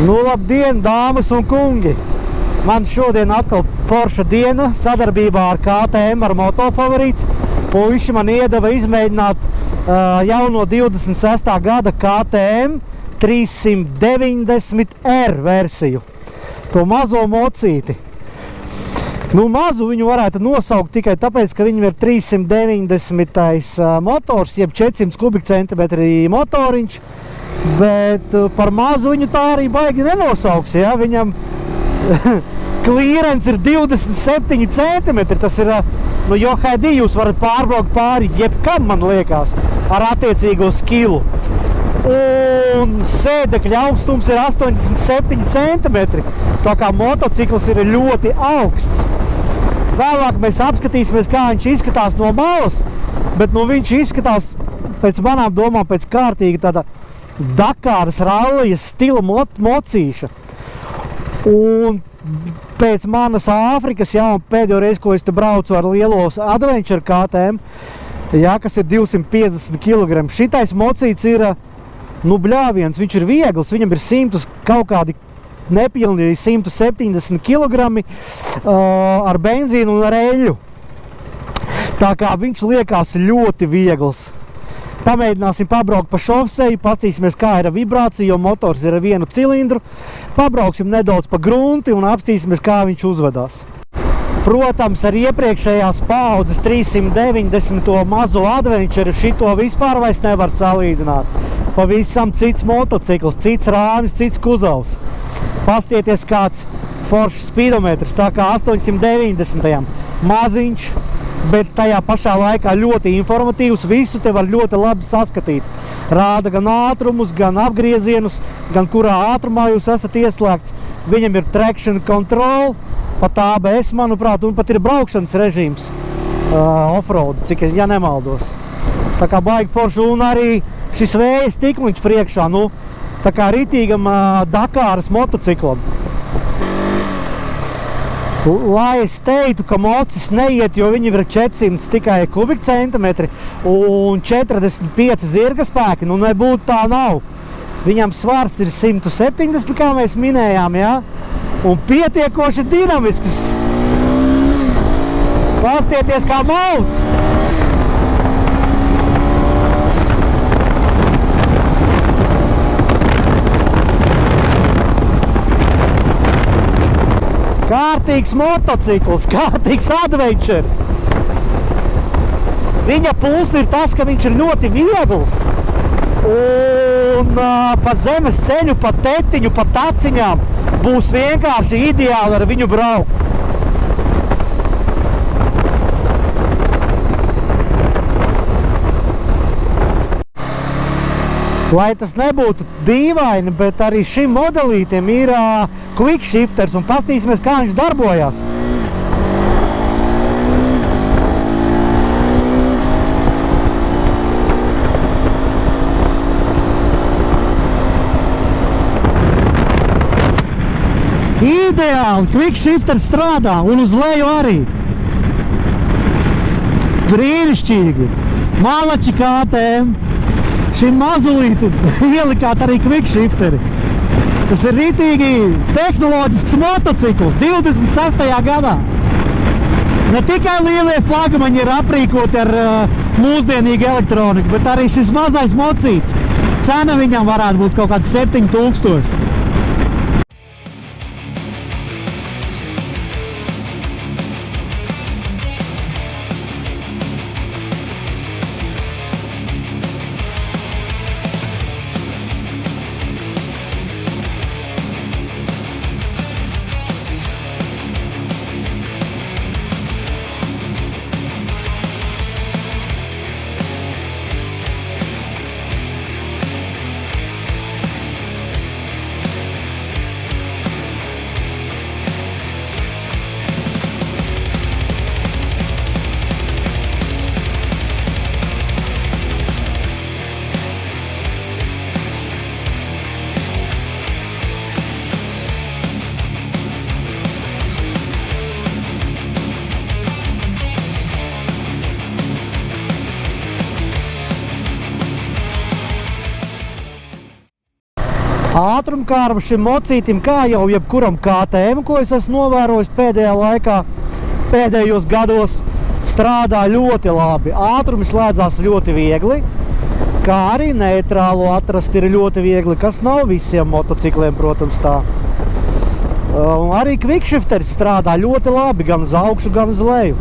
Nu, labdien, dāmas un kungi! Man šodien atkal forša diena sadarbībā ar KTM, ar Motofavorīts. Puiši man iedeva izmēģināt jauno 26. gada KTM 390R versiju. To mazo mocīti. Nu, mazu viņu varētu nosaukt tikai tāpēc, ka viņam ir 390. motors, jeb 400 kubikcentimetri motoriņš. Bet par mazu viņu tā arī baigi nenosauks, ja? Viņam klīrens ir 27 centimetri, tas ir, nu, johaidī jūs varat pārbraukt pāri jebkam, man liekas, ar attiecīgo skilu. Un sēdekļa augstums ir 87 centimetri, tā kā motocikls ir ļoti augsts. Vēlāk mēs apskatīsimies, kā viņš izskatās no malas, bet nu, viņš izskatās pēc manām domām pēc kārtīgi tāda Dakāras rallijas stila mocīša. Un pēc manas Āfrikas, jā, un pēdējo reizi, ko es te braucu ar lielos Adventure KTM, jā, kas ir 250 kg. Šitais mocīts ir, nu, bļāviens, viņš ir viegls, viņam ir 100 kaut kādi nepilni 170 kg ar benzīnu un ar eļu. Tā kā viņš liekas ļoti viegls. Pamēģināsim pabraukt pa šoseju, pastīsimies, kā ir vibrācija, jo motors ir ar vienu cilindru. Pabrauksim nedaudz pa grunti un apstīsimies, kā viņš uzvedās. Protams, ar iepriekšējās paaudzes 390. mazo Adventure šito vispār vairs nevar salīdzināt. Pavisam cits motocikls, cits rāmis, cits kuzovs. Pastieties, kāds foršs speedometrs, tā kā 890. Maziņš, bet tajā pašā laikā ļoti informatīvs, visu te var ļoti labi saskatīt. Rāda gan ātrumus, gan apgriezienus, gan kurā ātrumā jūs esat ieslēgts. Viņam ir traction control, pat ABS, manuprāt, un pat ir braukšanas režīms offroad, cik es, ja nemaldos. Tā kā baigi forši, un arī šis vēja stikliņš priekšā, nu, tā kā ritīgam Dakāras motociklam. Lai es teiktu, ka mocis neiet, jo viņi ir 400 tikai kubikcentimetri un 45 zirga spēki, nu nebūtu tā nav. Viņam svars ir 170, kā mēs minējām, ja? Un pietiekoši dinamisks. Pastieties, kā mauc! Kārtīgs motocikls, kārtīgs adventures. Viņa plus ir tas, ka viņš ir ļoti viegls. Un pa zemes ceļu, pa tetiņu, pa taciņām būs vienkārši ideāli ar viņu braukt. Lai tas nebūtu dīvaini, bet arī šim modelītiem ir quick shifters, un pastīsimies, kā viņš darbojās. Ideāli, quick shifters strādā, un uz leju arī. Brīnišķīgi. Malači KTM. Šim mazulīti ielikāt arī quick shifteri. Tas ir ritīgi tehnoloģisks motocikls 26. gadā. Ne tikai lielie flagmaņi ir aprīkoti ar mūsdienīgu elektroniku, bet arī šis mazais mocīts. Cena viņam varētu būt kaut kāds 7000. Ātrumkārba šim mocītim, kā jau jebkuram KTM, ko es esmu novērojis pēdējā laikā, pēdējos gados, strādā ļoti labi. Ātrumi slēdzās ļoti viegli, kā arī neitrālu atrast ir ļoti viegli, kas nav visiem motocikliem, protams, tā. Arī quickshifteris strādā ļoti labi, gan uz augšu, gan uz leju.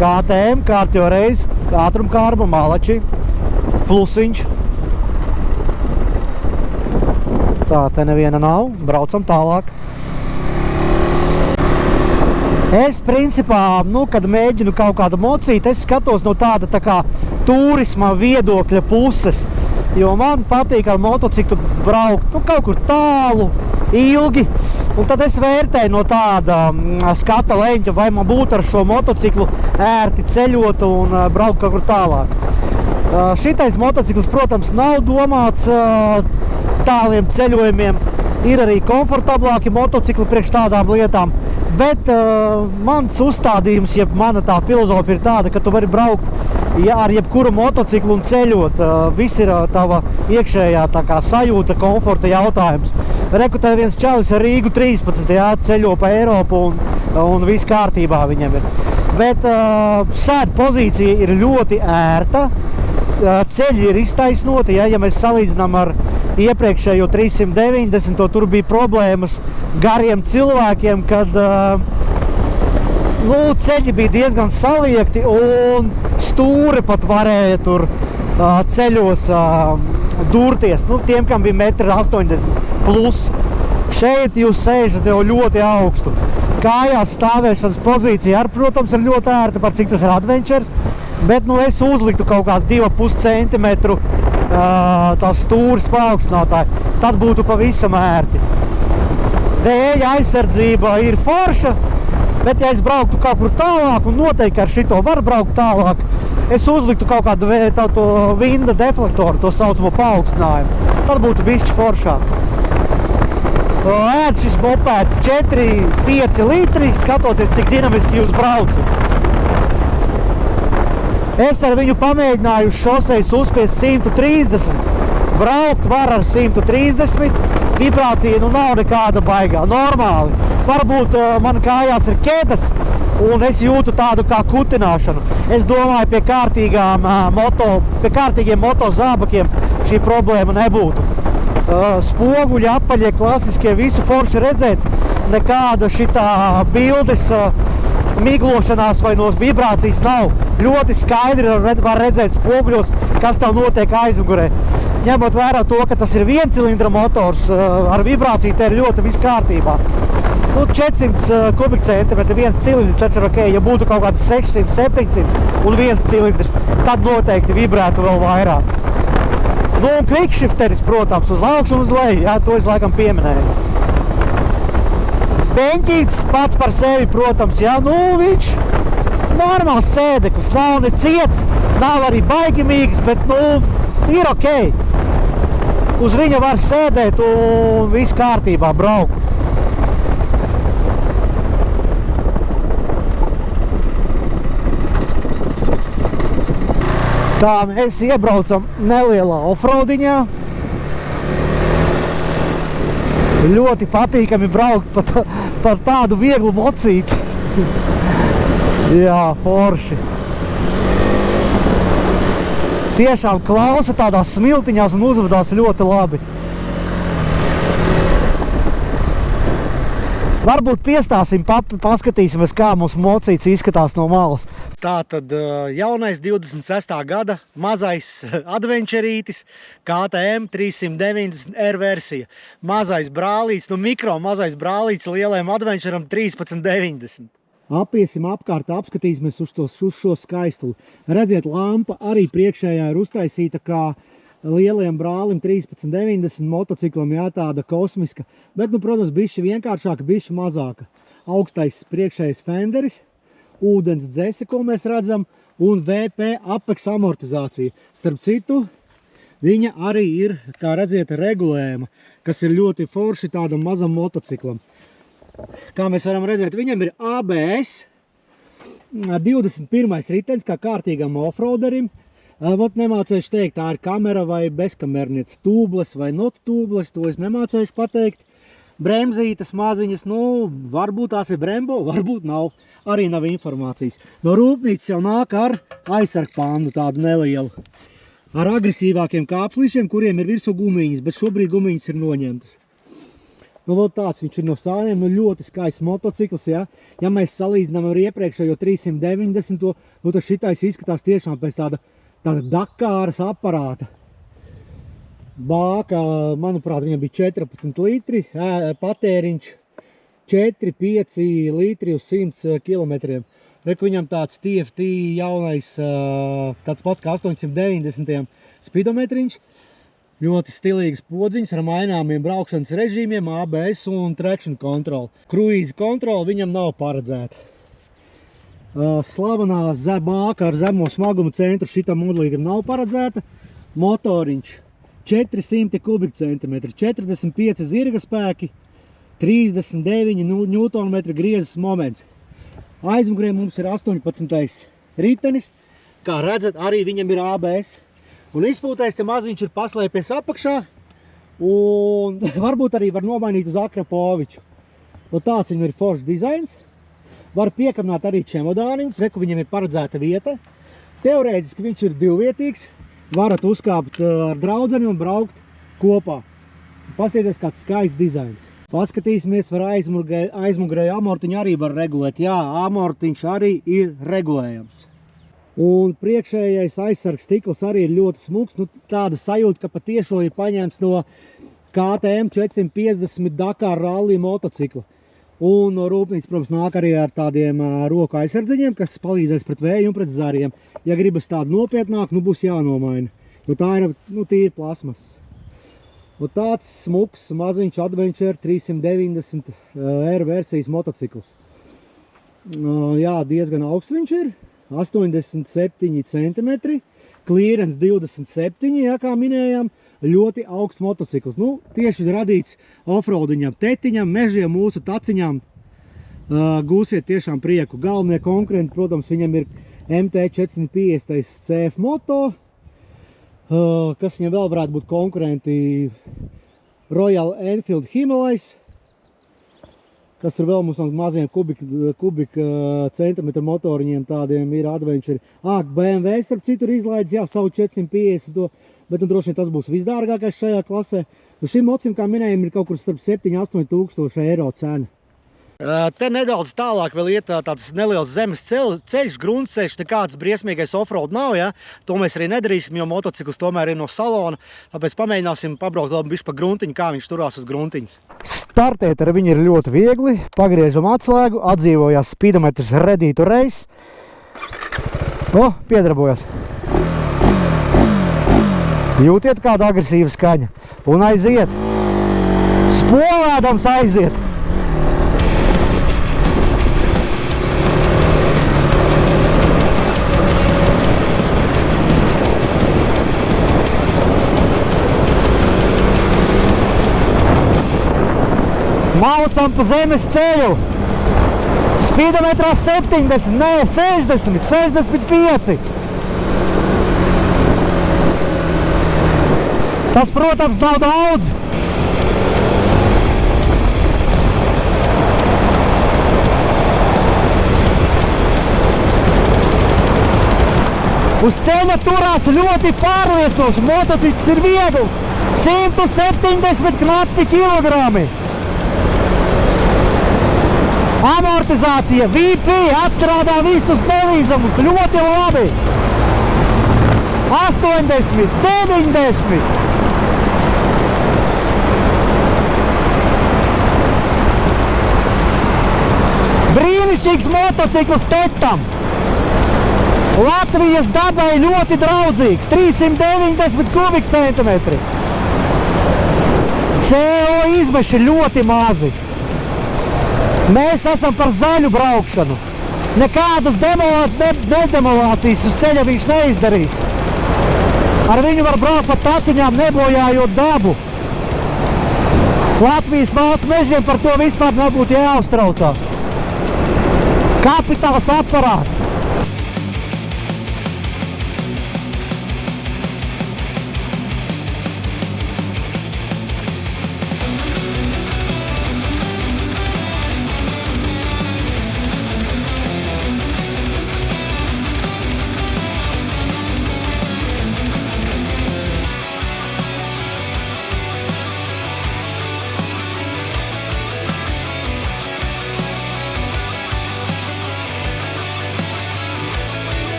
KTM, kārtjo reiz, ātrumkārba, malači, plusiņš. Tā, te neviena nav, braucam tālāk. Es, principā, kad mēģinu kaut kādu mocīt, es skatos no tāda tā kā turisma viedokļa puses, jo man patīk ar motociklu braukt, kaut kur tālu, ilgi, un tad es vērtēju no tāda skata leņķa, vai man būtu ar šo motociklu ērti ceļot un braukt kaut kur tālāk. Šitais motocikls, protams, nav domāts tāliem ceļojumiem, ir arī komfortablāki motocikli priekš tādām lietām, bet mans uzstādījums, jeb mana tā filozofija ir tāda, ka tu vari braukt ar jebkuru motociklu un ceļot. Viss ir tava iekšējā tā kā sajūta, komforta jautājums. Reku, te viens čalis ar Rīgu 13, jā, ceļo pa Eiropu un viss kārtībā viņam ir. Bet sēd pozīcija ir ļoti ērta, ceļi ir iztaisnoti, ja mēs salīdzinām ar iepriekšējo 390, tur bija problēmas gariem cilvēkiem, kad ceļi bija diezgan saliekti un stūri pat varēja tur ceļos durties. Tiem, kam bija 1,80 m plus. Šeit jūs sēžat jau ļoti augstu. Kājās stāvēšanas pozīcija ar, protams, ir ļoti ērta, par cik tas ir adventures, bet es uzliktu kaut kāds 2,5 centimetru tās stūris paaugstinātāji. Tad būtu pavisam ērti. Vēja aizsardzība ir forša, bet ja es brauktu kaut kur tālāk, un noteikti ar šito var braukt tālāk, es uzliktu kaut kādu vinda deflektoru, to saucamo paaugstinājumu. Tad būtu bišķi foršāk. Ēd šis mopēds 4-5 litri, skatoties, cik dinamiski jūs braucat. Es ar viņu pamēģināju uz šosejas uzspiest 130. Braukt var ar 130, vibrācija nav nekāda baigā, normāli. Varbūt man kājās ir ķēdes, un es jūtu tādu kā kutināšanu. Es domāju, pie kārtīgiem moto zābakiem šī problēma nebūtu. Spoguļi, apaļie, klasiskie, visu forši redzēt, nekāda šitā bildes miglošanās vai no vibrācijas nav. Ļoti skaidri var redzēt spoguļos, kas tev notiek aizmugurē. Ņemot vērā to, ka tas ir viencilindra motors, ar vibrāciju te ir ļoti viss kārtībā. 400 kubikcentimetri, viens cilindrs, tas ir ok. Ja būtu kaut kāds 600, 700 un viens cilindrs, tad noteikti vibrētu vēl vairāk. Un quickshifteris, protams, uz augšu un uz leju, jā, to es laikam pieminēju. Beņķīts pats par sevi, protams, jā, viņš normāls sēdeklis, nav ne ciets, nav arī baigimīgs, bet, ir ok. Uz viņa var sēdēt un viss kārtībā braukt. Tā mēs iebraucam nelielā offroadiņā. Ļoti patīkami braukt par tādu vieglu mocīti. Jā, forši. Tiešām klausa tādās smiltiņās un uzvedās ļoti labi. Varbūt piestāsim, paskatīsimies, kā mums mocīts izskatās no malas. Tātad jaunais 26. gada mazais advenčerītis KTM 390 R versija. Mazais brālīts, mikro mazais brālīts lielajam advenčeram 1390. Apiesim apkārt, apskatīsimies uz šo skaistuli. Redziet, lampa arī priekšējā ir uztaisīta kā lielajam brālim 1390 motociklam, jā, tāda kosmiska, bet, protams, bišķi vienkāršāka, bišķi mazāka. Augstais priekšējais fenderis, ūdens dzese, ko mēs redzam, un VP Apex amortizācija. Starp citu, viņa arī ir, kā redziet, regulējama, kas ir ļoti forši tādam mazam motociklam. Kā mēs varam redzēt, viņam ir ABS, 21. ritens, kā kārtīgam offroaderim, Vot nemācējuši teikt, tā ir kamera vai bezkamerniec, tūbles vai not tūbles, to es nemācējuši pateikt. Bremzītes maziņas, nu, varbūt tās ir Brembo, varbūt nav, arī nav informācijas. No rūpnīcas jau nāk ar aizsargpānu tādu nelielu, ar agresīvākiem kāpslīšiem, kuriem ir virsū gumiņas, bet šobrīd gumiņas ir noņemtas. Nu, vēl tāds viņš ir no sāniem, nu, ļoti skaists motocikls, ja? Ja mēs salīdzinām ar iepriekšējo 390, nu, tad šitais izskatās tiešām pēc tāda Dakāras aparāta. Bāka, manuprāt, viņam bija 14 litri, patēriņš 4-5 litri uz 100 kilometriem. Reku viņam tāds TFT jaunais, tāds pats kā 890 spidometriņš. Ļoti stilīgas podziņas ar maināmiem braukšanas režīmiem, ABS un traction control. Cruise control viņam nav paredzēta. Slavenā bāka ar zemo smagumu centru šitam modelītam nav paredzēta. Motoriņš 400 kubikcentimetri, 45 zirga spēki, 39 Nm griezes moments. Aizmugurē mums ir 18. ritenis, kā redzat, arī viņam ir ABS. Un izpūtais te maziņš ir paslēpies apakšā, un varbūt arī var nomainīt uz Akrapoviču. Un tāds viņam ir foršs dizains. Var piekamināt arī čemodāniņus, reku viņam ir paredzēta vieta. Teorētiski viņš ir divvietīgs, varat uzkāpt ar draudzeni un braukt kopā. Paskatieties, kāds skaists dizains. Paskatīsimies, var aizmugurēju amortiņu arī var regulēt. Jā, amortiņš arī ir regulējams. Un priekšējais aizsargs stikls arī ir ļoti smuks. Nu, tāda sajūta, ka patiešo ir paņemts no KTM 450 Dakar rally motocikla. Un no rūpnīcas, protams, nāk arī ar tādiem roku aizsardziņiem, kas palīdzēs pret vēju un pret zariem. Ja gribas tādu nopietnāk, nu būs jānomaina. Jo tā ir, nu, tīri plasmas. Un tāds smuks maziņš Adventure 390 R versijas motocikls. Jā, diezgan augsts viņš ir. 87 centimetri, clearance 27, ja, kā minējām, ļoti augsts motocikls. Nu, tieši radīts offroadiņam, tetiņam, mežiem, mūsu taciņām gūsiet tiešām prieku. Galvenie konkurenti, protams, viņam ir MT450 CF moto, kas viņam vēl varētu būt konkurenti Royal Enfield Himalais, kas tur vēl mums no maziem kubika centimetru motoriņiem tādiem ir Adventure. BMW starp citu ir izlaidis, jā, savu 450, bet nu droši vien tas būs visdārgākais šajā klasē. Šim mocim, kā minējām, ir kaut kur starp 7-8 tūkstoši eiro cena. Te nedaudz tālāk vēl iet tāds neliels zemes ceļš, gruntsceļš, nekāds briesmīgais offroad nav, ja? To mēs arī nedarīsim, jo motocikls tomēr ir no salona, tāpēc pamēģināsim pabraukt vēl bišķi pa gruntiņu, kā viņš turās uz gruntiņas. Startēt ar viņu ir ļoti viegli, pagriežam atslēgu, atdzīvojās speedometrs ready to race. O, piedarbojas. Jūtiet kādu agresīvu skaņu un aiziet. Spolēdams aiziet. Maucam pa zemes ceļu. Speedometrā 70, nē, 60, 65. Tas, protams, nav daudz. Uz ceļa turās ļoti pārliecinoši. Motocikls ir viegls. 170 knapi kilogrami. Amortizācija, VP atstrādā visus nelīdzamus ļoti labi. 80, 90. Brīnišķīgs motocikls tetam. Latvijas dabai ļoti draudzīgs, 390 kubikcentimetri. CO izmeši ļoti mazi. Mēs esam par zaļu braukšanu. Nekādas nedemolācijas uz ceļa viņš neizdarīs. Ar viņu var braukt pa taciņām, nebojājot dabu. Latvijas valsts mežiem par to vispār nebūtu jāuztraucās. Kapitāls aparāts.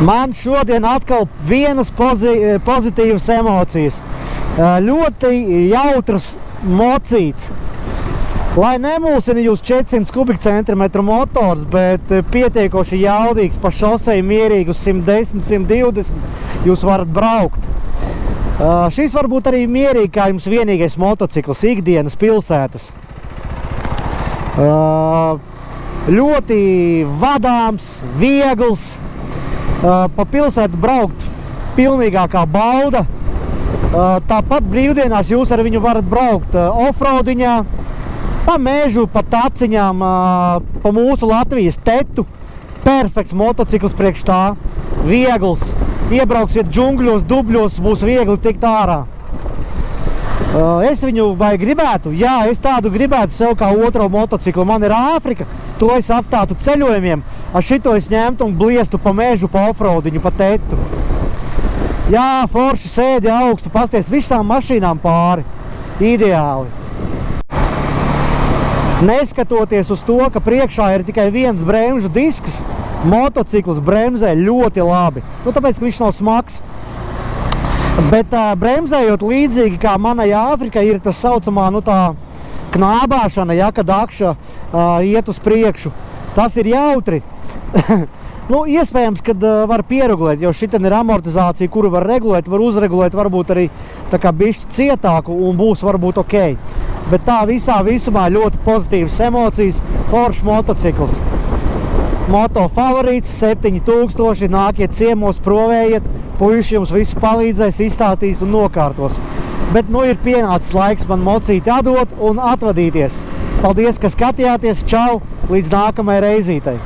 Man šodien atkal vienas pozitīvas emocijas. Ļoti jautrs mocīts. Lai nemulsina jūs 400 kubikcentimetru motors, bet pietiekoši jaudīgs pa šoseju mierīgi uz 110, 120 jūs varat braukt. Šis varbūt arī mierīgi kā jums vienīgais motocikls ikdienas pilsētas. Ļoti vadāms, viegls, pa pilsētu braukt pilnīgākā bauda. Tāpat brīvdienās jūs ar viņu varat braukt offroadiņā, pa mežu, pa taciņām, pa mūsu Latvijas tetu. Perfekts motocikls priekš tā, viegls. Iebrauksiet džungļos, dubļos, būs viegli tikt ārā. Es viņu vai gribētu? Jā, es tādu gribētu sev kā otro motociklu. Man ir Āfrika, to es atstātu ceļojumiem. Ar šito es ņemtu un bliestu pa mežu, pa offroadiņu, pa tetu. Jā, forši sēdi augstu, pasties visām mašīnām pāri. Ideāli. Neskatoties uz to, ka priekšā ir tikai viens bremžu disks, motocikls bremzē ļoti labi. Tāpēc, ka viņš nav smags. Bet bremzējot līdzīgi kā manai Āfrikai ir tas saucamā, tā knābāšana, ja, kad akša iet uz priekšu. Tas ir jautri. Iespējams, kad var pieregulēt, jo šitien ir amortizācija, kuru var regulēt, var uzregulēt, varbūt arī tā kā bišķi cietāku un būs varbūt ok. Bet tā visumā ļoti pozitīvas emocijas, foršs motocikls. Moto favorīts, 7000, nākiet ciemos, provējiet, puiši jums visu palīdzēs, izstātīs un nokārtos. Bet ir pienācis laiks man mocīti atdot un atvadīties. Paldies, ka skatījāties, čau, līdz nākamajai reizītei!